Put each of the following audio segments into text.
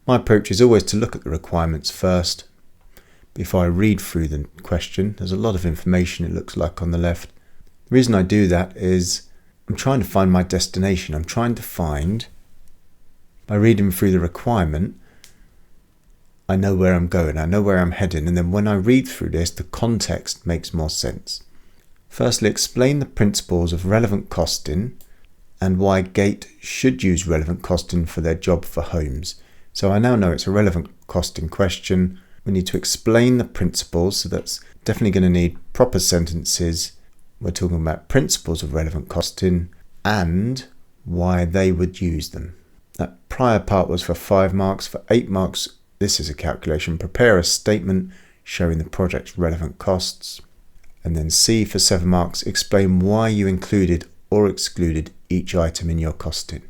My approach is always to look at the requirements first before I read through the question. There's a lot of information, it looks like, on the left. The reason I do that is I'm trying to find my destination. I'm trying to find, by reading through the requirement, I know where I'm going, I know where I'm heading, and then when I read through this, the context makes more sense. Firstly, explain the principles of relevant costing and why Gate should use relevant costing for their job for homes. So I now know it's a relevant costing question. We need to explain the principles, so that's definitely going to need proper sentences. We're talking about principles of relevant costing and why they would use them. That prior part was for 5 marks. For 8 marks, this is a calculation. Prepare a statement showing the project's relevant costs. And then C, for 7 marks, explain why you included or excluded each item in your costing.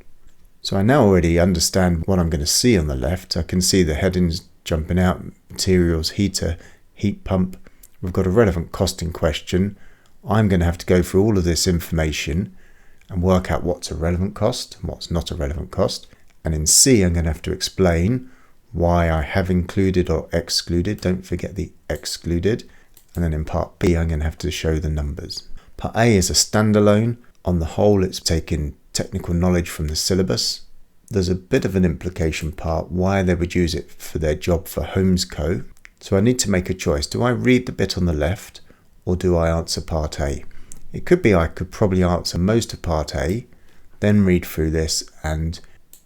So I now already understand what I'm going to see on the left. I can see the headings jumping out, materials, heater, heat pump. We've got a relevant costing question. I'm going to have to go through all of this information and work out what's a relevant cost and what's not a relevant cost. And in C, I'm going to have to explain why I have included or excluded. Don't forget the excluded. And then in part B, I'm going to have to show the numbers. Part A is a standalone. On the whole, it's taking technical knowledge from the syllabus. There's a bit of an implication part, why they would use it for their job for Homes Co. So I need to make a choice. Do I read the bit on the left or do I answer part A? It could be I could probably answer most of part A, then read through this and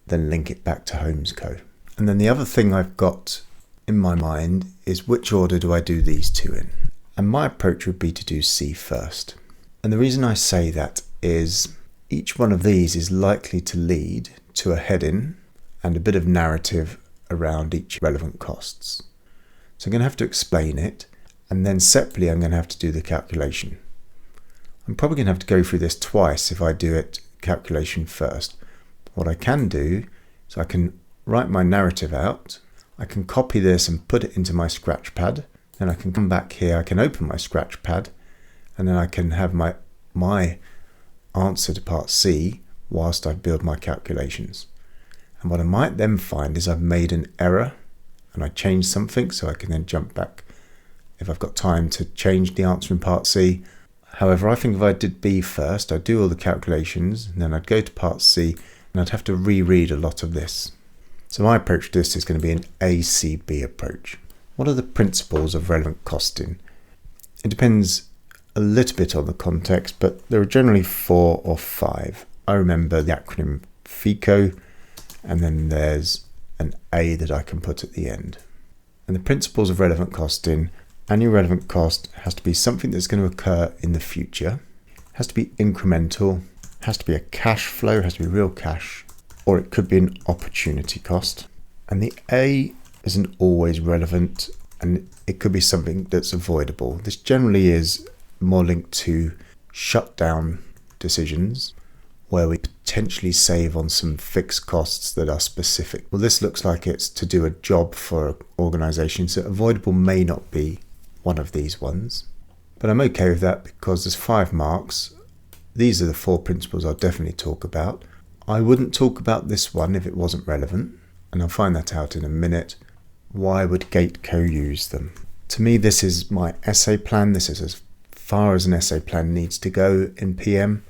then link it back to Homes Co. And then the other thing I've got in my mind is which order do I do these two in? And my approach would be to do C first. And the reason I say that is each one of these is likely to lead to a heading and a bit of narrative around each relevant costs. So I'm going to have to explain it, and then separately I'm going to have to do the calculation. I'm probably going to have to go through this twice if I do it calculation first. What I can do is I can write my narrative out, I can copy this and put it into my scratch pad, then I can come back here, I can open my scratch pad, and then I can have my answer to part C whilst I build my calculations. And what I might then find is I've made an error and I changed something, so I can then jump back if I've got time to change the answer in part C. However, I think if I did B first, I'd do all the calculations and then I'd go to part C and I'd have to reread a lot of this. So my approach to this is going to be an ACB approach. What are the principles of relevant costing? It depends a little bit on the context, but there are generally 4 or 5. I remember the acronym FICO, and then there's an A that I can put at the end. And the principles of relevant costing: annual relevant cost has to be something that's going to occur in the future, has to be incremental, has to be a cash flow, has to be real cash, or it could be an opportunity cost. And the A isn't always relevant, and it could be something that's avoidable. This generally is more linked to shutdown decisions where we potentially save on some fixed costs that are specific. Well, this looks like it's to do a job for an organisation, so avoidable may not be one of these ones. But I'm okay with that because there's 5 marks. These are the 4 principles I'll definitely talk about. I wouldn't talk about this one if it wasn't relevant, and I'll find that out in a minute. Why would Gate Co use them? To me, this is my essay plan. This is as far as an essay plan needs to go in PM.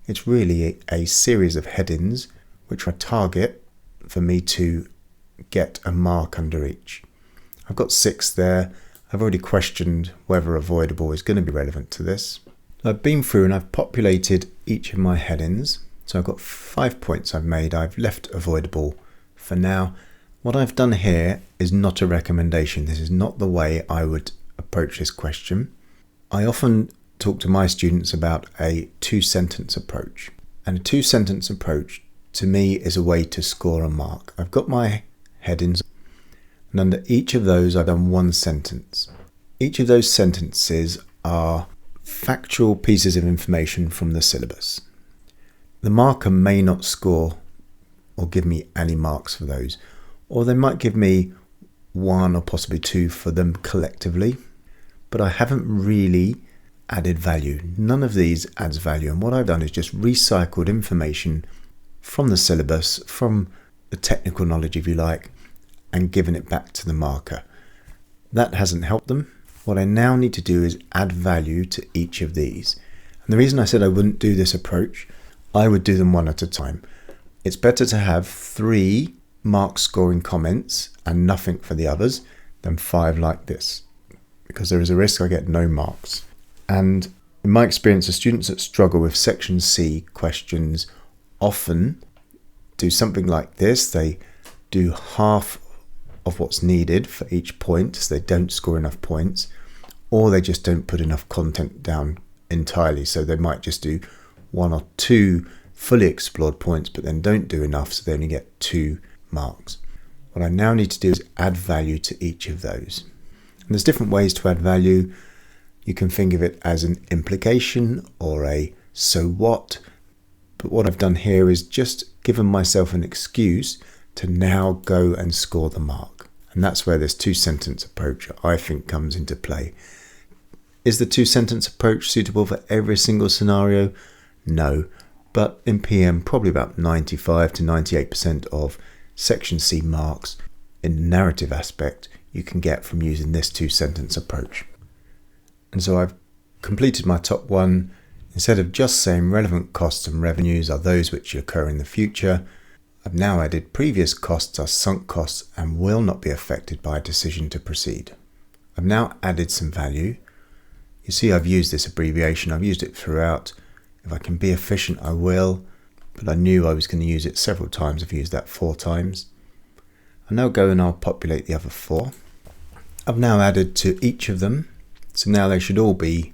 It's really a series of headings which I target for me to get a mark under each. I've got 6 there. I've already questioned whether avoidable is going to be relevant to this. I've been through and I've populated each of my headings. So I've got 5 points I've made. I've left avoidable for now. What I've done here is not a recommendation. This is not the way I would approach this question. I often talk to my students about a 2-sentence approach. And a 2-sentence approach to me is a way to score a mark. I've got my headings, and under each of those I've done 1 sentence. Each of those sentences are factual pieces of information from the syllabus. The marker may not score or give me any marks for those, or they might give me 1 or possibly 2 for them collectively, but I haven't really added value. None of these adds value, and what I've done is just recycled information from the syllabus, from the technical knowledge if you like, and given it back to the marker. That hasn't helped them. What I now need to do is add value to each of these. And the reason I said I wouldn't do this approach, I would do them one at a time. It's better to have 3 mark scoring comments and nothing for the others than 5 like this, because there is a risk I get no marks. And in my experience, the students that struggle with section C questions often do something like this. They do half of what's needed for each point, so they don't score enough points, or they just don't put enough content down entirely. So they might just do 1 or 2 fully explored points, but then don't do enough, so they only get 2 marks. What I now need to do is add value to each of those. And there's different ways to add value. You can think of it as an implication or a so what. But what I've done here is just given myself an excuse to now go and score the mark. And that's where this 2-sentence approach, I think, comes into play. Is the 2-sentence approach suitable for every single scenario? No. But in PM, probably about 95 to 98% of section C marks in the narrative aspect you can get from using this 2-sentence approach. And so I've completed my top one. Instead of just saying relevant costs and revenues are those which occur in the future, I've now added previous costs are sunk costs and will not be affected by a decision to proceed. I've now added some value. You see I've used this abbreviation, I've used it throughout. If I can be efficient, I will, but I knew I was going to use it several times. I've used that 4 times. I'll now go and I'll populate the other 4. I've now added to each of them, so now they should all be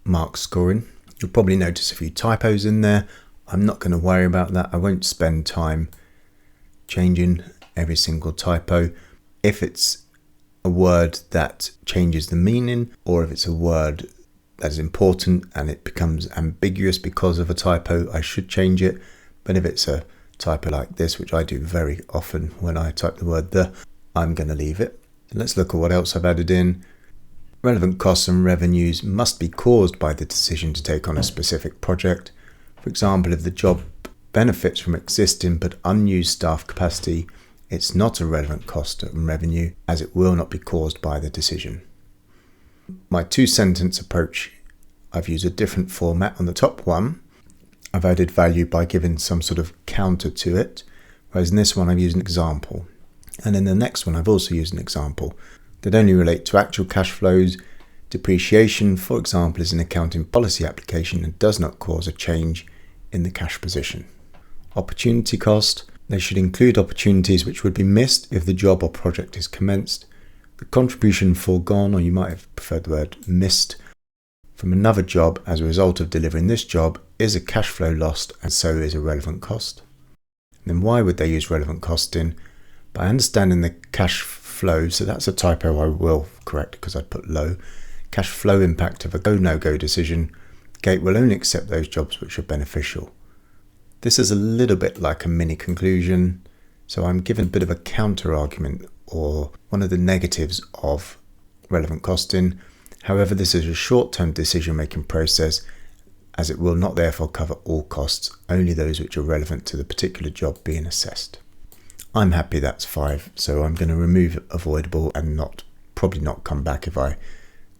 mark scoring. You'll probably notice a few typos in there. I'm not going to worry about that. I won't spend time changing every single typo. If it's a word that changes the meaning, or if it's a word that is important and it becomes ambiguous because of a typo, I should change it. But if it's a typo like this, which I do very often when I type the word the, I'm going to leave it. So let's look at what else I've added in. Relevant costs and revenues must be caused by the decision to take on a specific project. For example, if the job benefits from existing but unused staff capacity, it's not a relevant cost and revenue, as it will not be caused by the decision. My 2-sentence approach, I've used a different format. On the top one, I've added value by giving some sort of counter to it, whereas in this one I've used an example. And in the next one I've also used an example that only relate to actual cash flows. Depreciation, for example, is an accounting policy application and does not cause a change in the cash position. Opportunity cost, they should include opportunities which would be missed if the job or project is commenced. The contribution foregone, or you might have preferred the word missed, from another job as a result of delivering this job is a cash flow lost and so is a relevant cost. And then why would they use relevant cost in? By understanding the cash flow, so that's a typo I will correct because I put low, cash flow impact of a go-no-go decision, Gate will only accept those jobs which are beneficial. This is a little bit like a mini conclusion, so I'm giving a bit of a counter argument or one of the negatives of relevant costing. However, this is a short-term decision-making process, as it will not therefore cover all costs, only those which are relevant to the particular job being assessed. I'm happy that's 5, so I'm going to remove avoidable and probably not come back. If I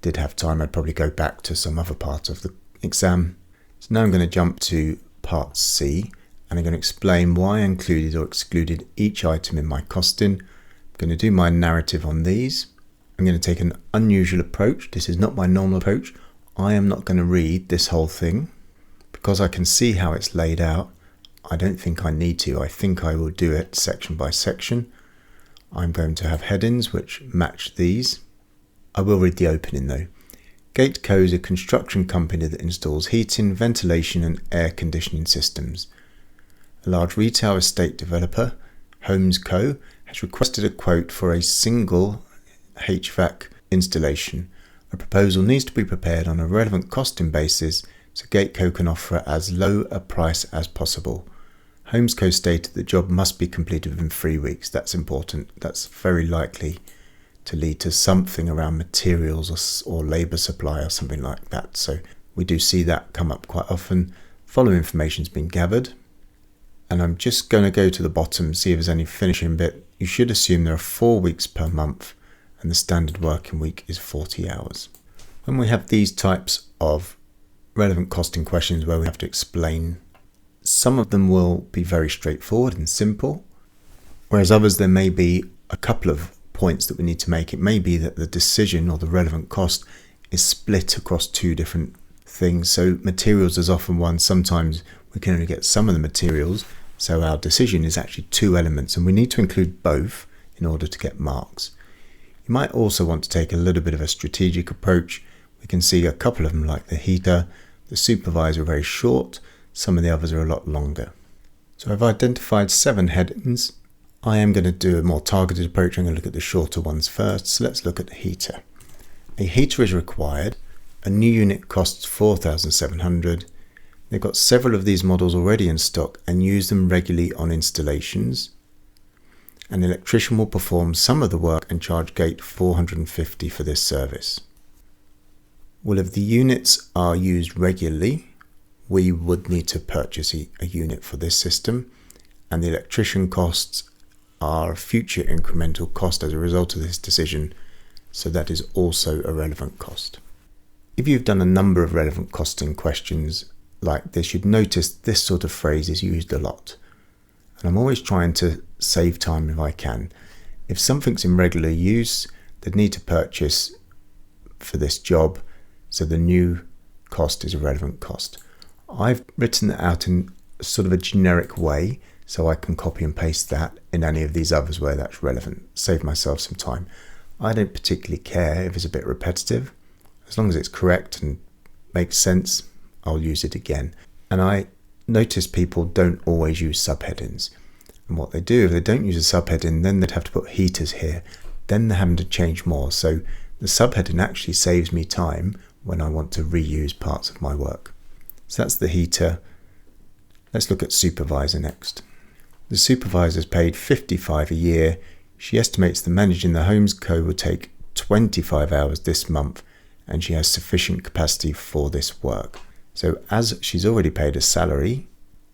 did have time, I'd probably go back to some other part of the exam. So now I'm going to jump to part C, and I'm going to explain why I included or excluded each item in my costing. I'm going to do my narrative on these. I'm going to take an unusual approach. This is not my normal approach. I am not going to read this whole thing because I can see how it's laid out. I don't think I need to. I think I will do it section by section. I'm going to have headings which match these. I will read the opening though. Gateco is a construction company that installs heating, ventilation and air conditioning systems. A large retail estate developer, Homes Co, has requested a quote for a single HVAC installation. A proposal needs to be prepared on a relevant costing basis so Gateco can offer as low a price as possible. Homes Co stated the job must be completed within 3 weeks. That's important. That's very likely to lead to something around materials or labour supply or something like that. So we do see that come up quite often. Following information has been gathered. And I'm just going to go to the bottom, see if there's any finishing bit. You should assume there are 4 weeks per month and the standard working week is 40 hours. When we have these types of relevant costing questions where we have to explain, some of them will be very straightforward and simple, whereas others there may be a couple of points that we need to make. It may be that the decision or the relevant cost is split across 2 different things. So materials is often one. Sometimes we can only get some of the materials. So our decision is actually 2 elements and we need to include both in order to get marks. You might also want to take a little bit of a strategic approach. We can see a couple of them like the heater, the supervisor are very short, some of the others are a lot longer. So I've identified 7 headings. I am going to do a more targeted approach. I'm going to look at the shorter ones first. So let's look at the heater. A heater is required. A new unit costs 4,700. They've got several of these models already in stock and use them regularly on installations. An electrician will perform some of the work and charge Gate 450 for this service. Well, if the units are used regularly, we would need to purchase a unit for this system, and the electrician costs are a future incremental cost as a result of this decision, so that is also a relevant cost. If you've done a number of relevant costing questions like this, you'd notice this sort of phrase is used a lot. And I'm always trying to save time if I can. If something's in regular use, they'd need to purchase for this job, so the new cost is a relevant cost. I've written that out in sort of a generic way, so I can copy and paste that in any of these others where that's relevant, save myself some time. I don't particularly care if it's a bit repetitive. As long as it's correct and makes sense, I'll use it again. And I notice people don't always use subheadings. And what they do, if they don't use a subheading, then they'd have to put heaters here. Then they're having to change more. So the subheading actually saves me time when I want to reuse parts of my work. So that's the heater. Let's look at supervisor next. The supervisor is paid $55 a year. She estimates the managing the homes co will take 25 hours this month, and she has sufficient capacity for this work. So as she's already paid a salary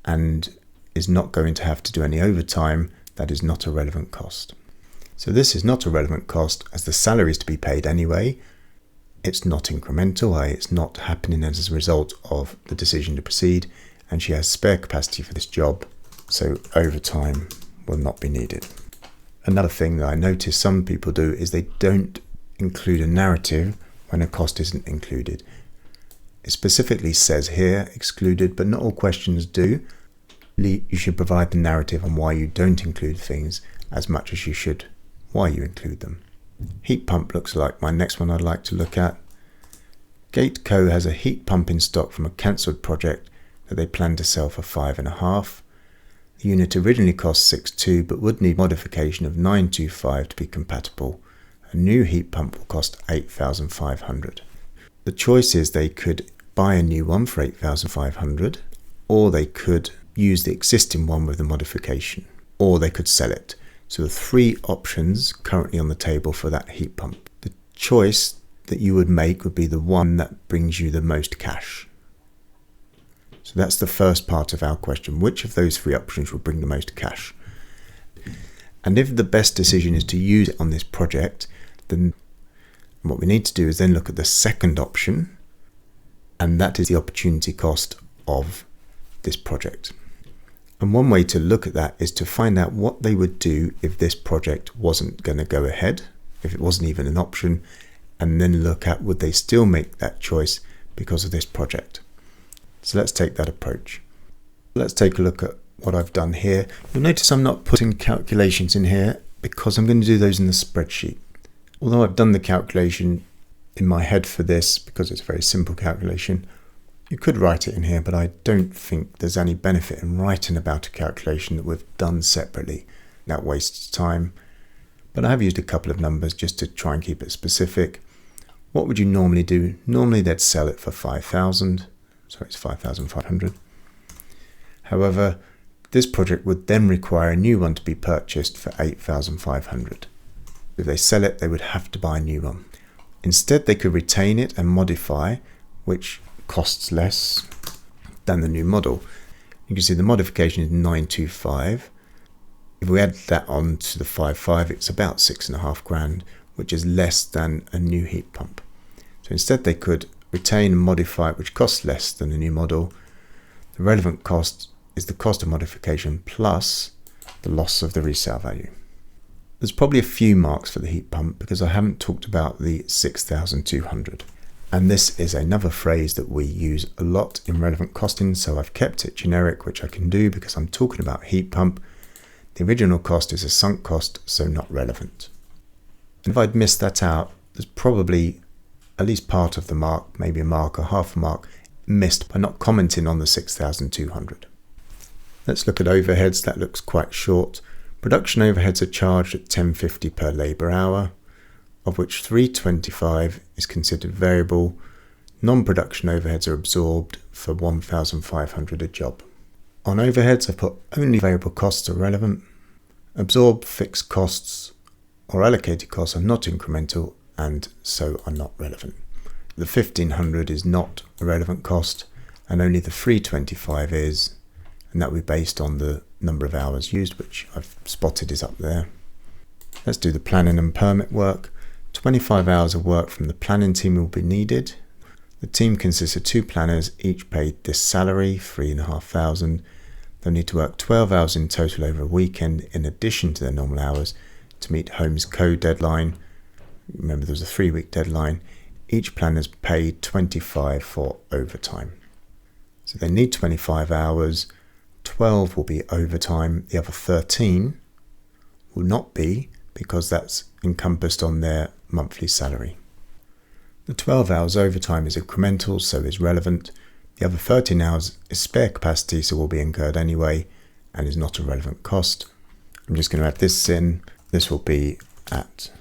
and is not going to have to do any overtime, that is not a relevant cost. So this is not a relevant cost as the salary is to be paid anyway. It's not incremental, it's not happening as a result of the decision to proceed, and she has spare capacity for this job, so overtime will not be needed. Another thing that I notice some people do is they don't include a narrative when a cost isn't included. It specifically says here excluded, but not all questions do. You should provide the narrative on why you don't include things as much as you should why you include them. Heat pump looks like my next one I'd like to look at. Gate Co has a heat pump in stock from a cancelled project that they plan to sell for $5.5. The unit originally cost $6.2 but would need modification of $925 to be compatible. A new heat pump will cost $8,500. The choice is they could buy a new one for $8,500, or they could use the existing one with the modification, or they could sell it. So the 3 options currently on the table for that heat pump. The choice that you would make would be the one that brings you the most cash. So that's the first part of our question. Which of those 3 options will bring the most cash? And if the best decision is to use it on this project, then what we need to do is then look at the second option, and that is the opportunity cost of this project. And one way to look at that is to find out what they would do if this project wasn't going to go ahead, if it wasn't even an option, and then look at would they still make that choice because of this project. So let's take that approach. Let's take a look at what I've done here. You'll notice I'm not putting calculations in here because I'm going to do those in the spreadsheet. Although I've done the calculation in my head for this because it's a very simple calculation, you could write it in here, but I don't think there's any benefit in writing about a calculation that we've done separately. That wastes time. But I have used a couple of numbers just to try and keep it specific. What would you normally do? Normally they'd sell it for 5,000. So it's 5,500. However, this project would then require a new one to be purchased for 8,500. If they sell it, they would have to buy a new one. Instead, they could retain it and modify, which costs less than the new model. You can see the modification is 925. If we add that on to the 5.5, it's about 6.5 grand, which is less than a new heat pump. So instead they could retain and modify it, which costs less than a new model. The relevant cost is the cost of modification plus the loss of the resale value. There's probably a few marks for the heat pump because I haven't talked about the 6,200. And this is another phrase that we use a lot in relevant costing, so I've kept it generic, which I can do because I'm talking about heat pump. The original cost is a sunk cost, so not relevant. And if I'd missed that out, there's probably at least part of the mark, maybe a mark or half a mark, missed by not commenting on the 6,200. Let's look at overheads. That looks quite short. Production overheads are charged at £10.50 per labour hour, of which £3.25 is considered variable. Non-production overheads are absorbed for £1,500 a job. On overheads, I've put only variable costs are relevant. Absorbed fixed costs or allocated costs are not incremental and so are not relevant. The 1,500 is not a relevant cost and only the 325 is, and that will be based on the number of hours used, which I've spotted is up there. Let's do the planning and permit work. 25 hours of work from the planning team will be needed. The team consists of 2 planners, each paid this salary, 3,500. They'll need to work 12 hours in total over a weekend in addition to their normal hours to meet Home's code deadline. Remember, there was a 3-week deadline. Each planner's paid 25 for overtime. So they need 25 hours. 12 will be overtime. The other 13 will not be because that's encompassed on their monthly salary. The 12 hours overtime is incremental, so is relevant. The other 13 hours is spare capacity, so will be incurred anyway and is not a relevant cost. I'm just going to add this in. This will be at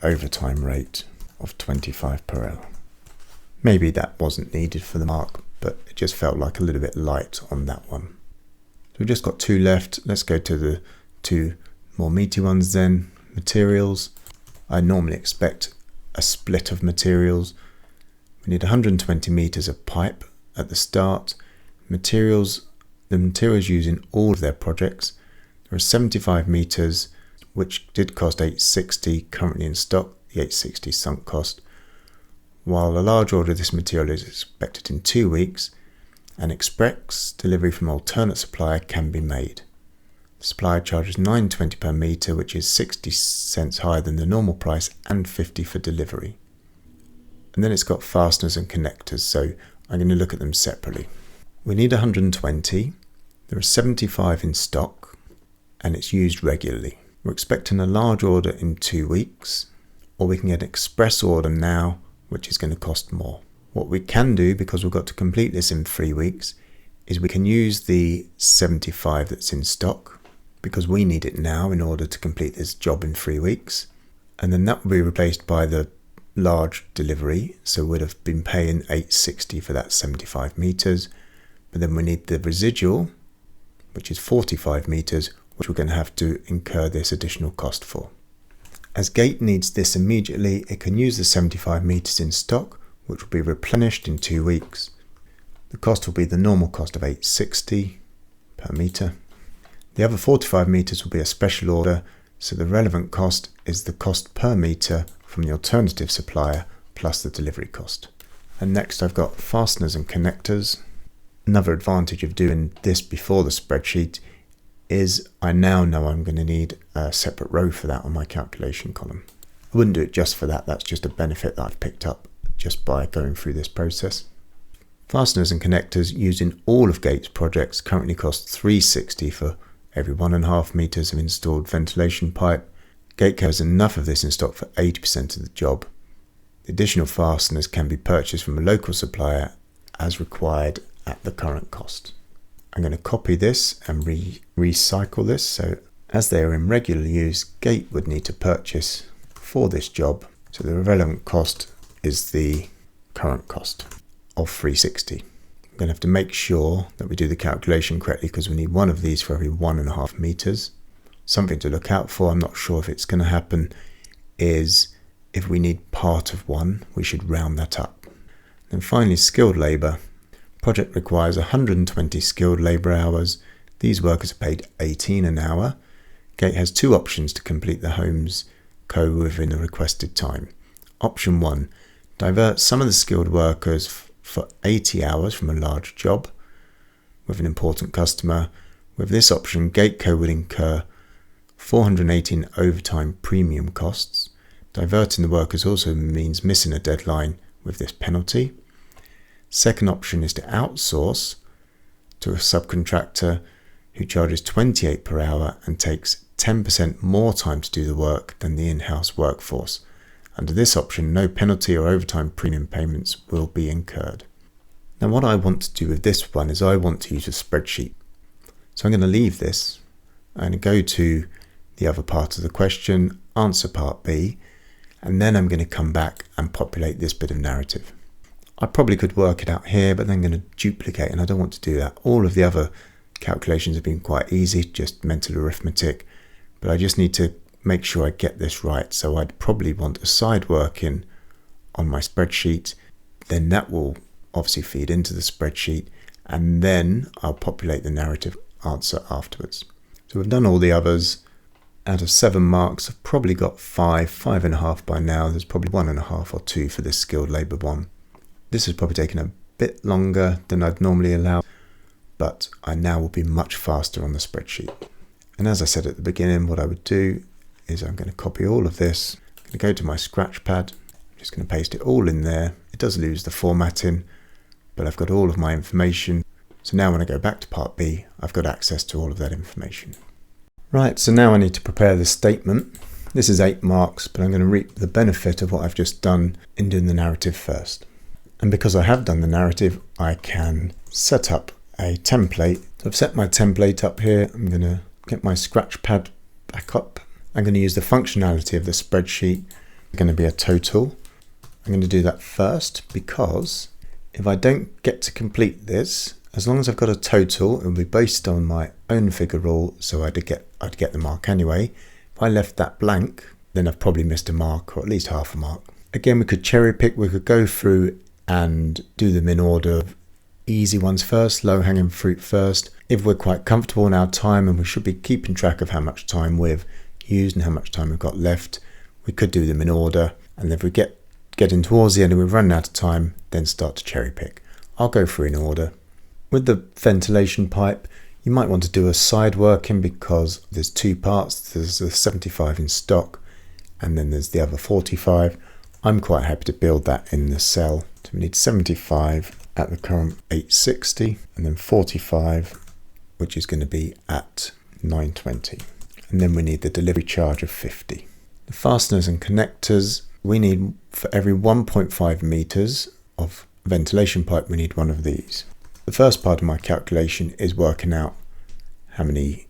overtime rate of 25 per hour. Maybe that wasn't needed for the mark, but it just felt like a little bit light on that one. So we've just got 2 left. Let's go to the 2 more meaty ones then. Materials. I normally expect a split of materials. We need 120 meters of pipe at the start. Materials, the materials used in all of their projects. There are 75 meters, which did cost 860 currently in stock, the 860 sunk cost. While a large order of this material is expected in 2 weeks, an express delivery from alternate supplier can be made. The supplier charges $9.20 per metre, which is 60 cents higher than the normal price and 50 for delivery. And then it's got fasteners and connectors, so I'm going to look at them separately. We need 120. There are 75 in stock and it's used regularly. We're expecting a large order in 2 weeks, or we can get an express order now, which is going to cost more. What we can do, because we've got to complete this in 3 weeks, is we can use the 75 that's in stock, because we need it now in order to complete this job in 3 weeks. And then that will be replaced by the large delivery. So we'd have been paying $860 for that 75 meters. But then we need the residual, which is 45 meters, which we're going to have to incur this additional cost for. As Gate needs this immediately, it can use the 75 meters in stock, which will be replenished in 2 weeks. The cost will be the normal cost of $860 per meter. The other 45 meters will be a special order, so the relevant cost is the cost per meter from the alternative supplier plus the delivery cost. And next I've got fasteners and connectors. Another advantage of doing this before the spreadsheet is I now know I'm going to need a separate row for that on my calculation column. I wouldn't do it just for that, that's just a benefit that I've picked up just by going through this process. Fasteners and connectors used in all of Gate's projects currently cost $360 for every 1.5 meters of installed ventilation pipe. Gate has enough of this in stock for 80% of the job. The additional fasteners can be purchased from a local supplier as required at the current cost. I'm going to copy this and recycle this, so as they are in regular use, Gate would need to purchase for this job. So the relevant cost is the current cost of $360. I'm going to have to make sure that we do the calculation correctly because we need one of these for every 1.5 meters. Something to look out for, I'm not sure if it's going to happen, is if we need part of one, we should round that up. And finally, skilled labour. Project requires 120 skilled labour hours. These workers are paid 18 an hour. Gate has two options to complete the home's co within a requested time. Option 1, divert some of the skilled workers for 80 hours from a large job with an important customer. With this option, Gateco would incur 418 overtime premium costs. Diverting the workers also means missing a deadline with this penalty. Second option is to outsource to a subcontractor who charges 28 per hour and takes 10% more time to do the work than the in-house workforce. Under this option, no penalty or overtime premium payments will be incurred. Now what I want to do with this one is I want to use a spreadsheet. So I'm going to leave this and go to the other part of the question, answer part B, and then I'm going to come back and populate this bit of narrative. I probably could work it out here, but then I'm going to duplicate, and I don't want to do that. All of the other calculations have been quite easy, just mental arithmetic, but I just need to make sure I get this right. So I'd probably want a side working on my spreadsheet, then that will obviously feed into the spreadsheet, and then I'll populate the narrative answer afterwards. So we've done all the others. Out of 7 marks, I've probably got 5.5 by now. There's probably 1.5 or 2 for this skilled labour one. This has probably taken a bit longer than I'd normally allow, but I now will be much faster on the spreadsheet. And as I said at the beginning, what I would do is I'm going to copy all of this. I'm going to go to my scratch pad. I'm just going to paste it all in there. It does lose the formatting, but I've got all of my information. So now when I go back to part B, I've got access to all of that information. Right, so now I need to prepare the statement. This is 8 marks, but I'm going to reap the benefit of what I've just done in doing the narrative first. And because I have done the narrative, I can set up a template. So I've set my template up here. I'm going to get my scratch pad back up. I'm going to use the functionality of the spreadsheet. It's going to be a total. I'm going to do that first because if I don't get to complete this, as long as I've got a total, it will be based on my own figure rule, so I'd get the mark anyway. If I left that blank, then I've probably missed a mark, or at least half a mark. Again, we could cherry pick. We could go through and do them in order, easy ones first, low hanging fruit first. If we're quite comfortable in our time, and we should be keeping track of how much time we've used and how much time we've got left, we could do them in order. And if we getting towards the end and we've run out of time, then start to cherry pick. I'll go through in order. With the ventilation pipe, you might want to do a side working because there's 2 parts. There's the 75 in stock, and then there's the other 45. I'm quite happy to build that in the cell. So we need 75 at the current 860, and then 45, which is going to be at 920. And then we need the delivery charge of 50. The fasteners and connectors, we need for every 1.5 meters of ventilation pipe, we need one of these. The first part of my calculation is working out how many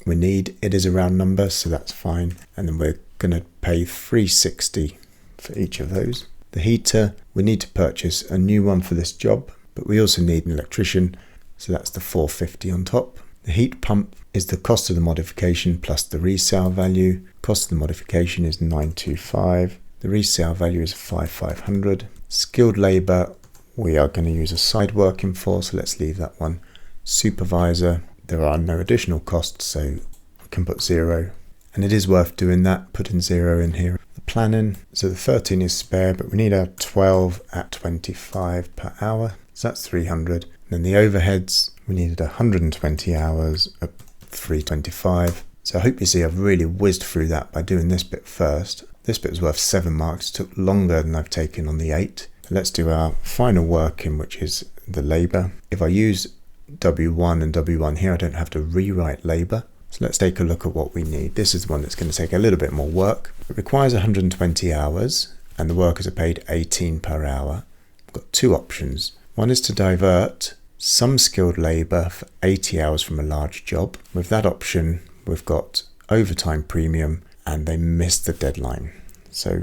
we need. It is a round number, so that's fine. And then we're going to pay 360 for each of those. The heater, we need to purchase a new one for this job, but we also need an electrician, so that's the 450 on top. The heat pump is the cost of the modification plus the resale value. Cost of the modification is 925. The resale value is 5,500. Skilled labour, we are going to use a side working for, so let's leave that one. Supervisor, there are no additional costs, so we can put 0. And it is worth doing that, putting 0 in here. The planning, so the 13 is spare, but we need our 12 at 25 per hour, so that's 300. And then the overheads, we needed 120 hours at 325. So I hope you see I've really whizzed through that by doing this bit first. This bit was worth 7 marks, it took longer than I've taken on the 8. Let's do our final working, which is the labour. If I use W1 and W1 here, I don't have to rewrite labour. So let's take a look at what we need. This is the one that's going to take a little bit more work. It requires 120 hours and the workers are paid 18 per hour. We've got 2 options. One is to divert some skilled labour for 80 hours from a large job. With that option, we've got overtime premium and they missed the deadline. So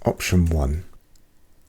option 1.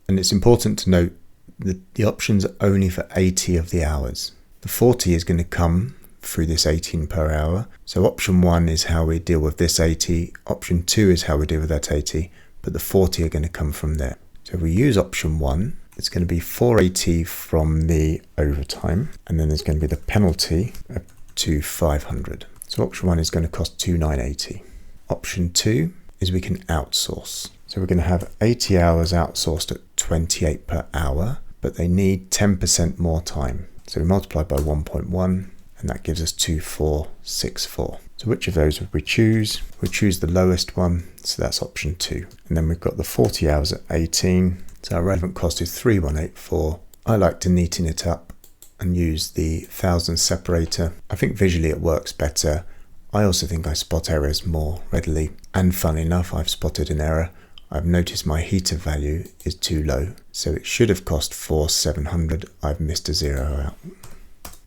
And it's important to note that the options are only for 80 of the hours. The 40 is going to come through this 18 per hour. So option 1 is how we deal with this 80. Option 2 is how we deal with that 80. But the 40 are going to come from there. So if we use option 1, It's going to be 480 from the overtime, and then there's going to be the penalty up to 500. So option 1 is going to cost 2,980. Option 2 is we can outsource. So we're going to have 80 hours outsourced at 28 per hour, but they need 10% more time. So we multiply by 1.1, and that gives us 2,464. So which of those would we choose? We choose the lowest one, so that's option 2. And then we've got the 40 hours at 18. So our relevant cost is 3,184. I like to neaten it up and use the 1,000 separator. I think visually it works better. I also think I spot errors more readily. And funnily enough, I've spotted an error. I've noticed my heater value is too low. So it should have cost 4,700. I've missed a 0 out.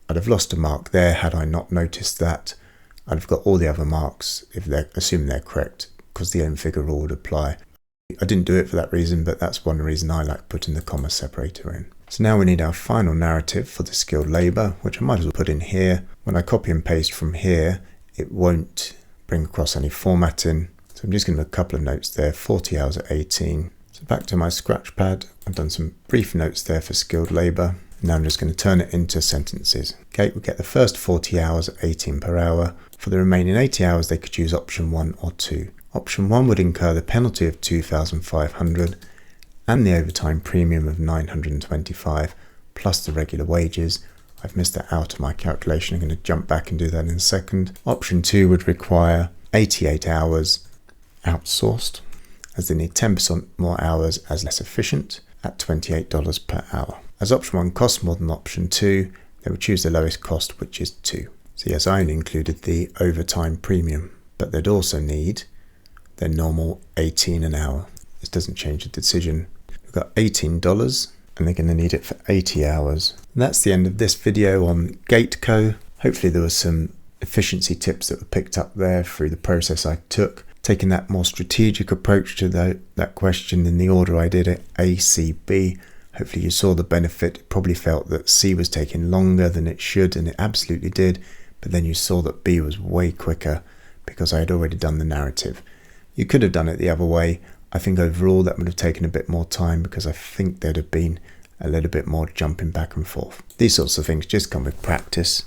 I'd have lost a mark there had I not noticed that. I'd have got all the other marks if they're assuming they're correct, because the end figure rule would apply. I didn't do it for that reason, but that's one reason I like putting the comma separator in. So now we need our final narrative for the skilled labour, which I might as well put in here. When I copy and paste from here, it won't bring across any formatting. So I'm just going to do a couple of notes there, 40 hours at 18. So back to my scratch pad, I've done some brief notes there for skilled labour. Now I'm just going to turn it into sentences. Okay, we get the first 40 hours at 18 per hour. For the remaining 80 hours, they could use option 1 or 2. Option 1 would incur the penalty of 2,500 and the overtime premium of 925 plus the regular wages. I've missed that out of my calculation. I'm going to jump back and do that in a second. Option 2 would require 88 hours outsourced, as they need 10% more hours as less efficient at $28 per hour. As option 1 costs more than option 2, they would choose the lowest cost, which is 2. So yes, I only included the overtime premium, but they'd also need their normal 18 an hour. This doesn't change the decision. We've got $18 and they're going to need it for 80 hours. And that's the end of this video on Gateco. Hopefully there were some efficiency tips that were picked up there through the process I took, taking that more strategic approach to that question in the order I did it, A, C, B. Hopefully you saw the benefit. It probably felt that C was taking longer than it should, and it absolutely did. But then you saw that B was way quicker because I had already done the narrative. You could have done it the other way. I think overall that would have taken a bit more time because I think there'd have been a little bit more jumping back and forth. These sorts of things just come with practice.